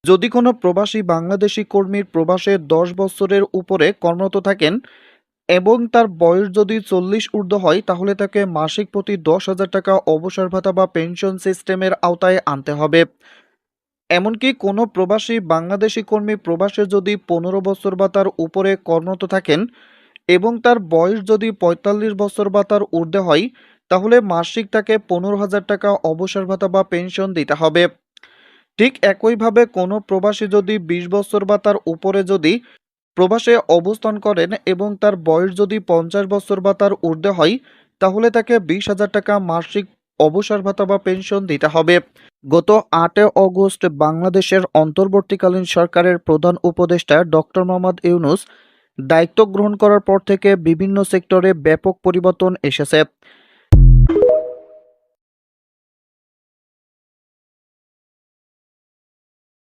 যদি কোনো প্রবাসী বাংলাদেশি কর্মীর প্রবাসে ১০ বছরের উপরে কর্মরত থাকেন এবং তার বয়স যদি ৪০ ঊর্ধ্ব হয়, তাহলে তাকে মাসিক প্রতি ১০,০০০ টাকা অবসর ভাতা বা পেনশন সিস্টেমের আওতায় আনতে হবে। এমনকি কোনো প্রবাসী বাংলাদেশি কর্মী প্রবাসে যদি ১৫ বছর বা তার উপরে কর্মরত থাকেন এবং তার বয়স যদি ৪৫ বছর বা তার ঊর্ধ্বে হয়, তাহলে মাসিক তাকে ১৫,০০০ টাকা অবসর ভাতা বা পেনশন দিতে হবে। ঠিক একইভাবে কোনো প্রবাসী যদি ২০ বছর বা তার উপরে যদি প্রবাসে অবস্থান করেন এবং তার বয়স যদি ৫০ বছর বা তার ঊর্ধ্বে হয়, তাহলে তাকে ২০,০০০ টাকা মাসিক অবসর ভাতা বা পেনশন দিতে হবে। গত ৮ অগস্ট বাংলাদেশের অন্তর্বর্তীকালীন সরকারের প্রধান উপদেষ্টা ডক্টর মোহাম্মদ ইউনূস দায়িত্ব গ্রহণ করার পর থেকে বিভিন্ন সেক্টরে ব্যাপক পরিবর্তন এসেছে।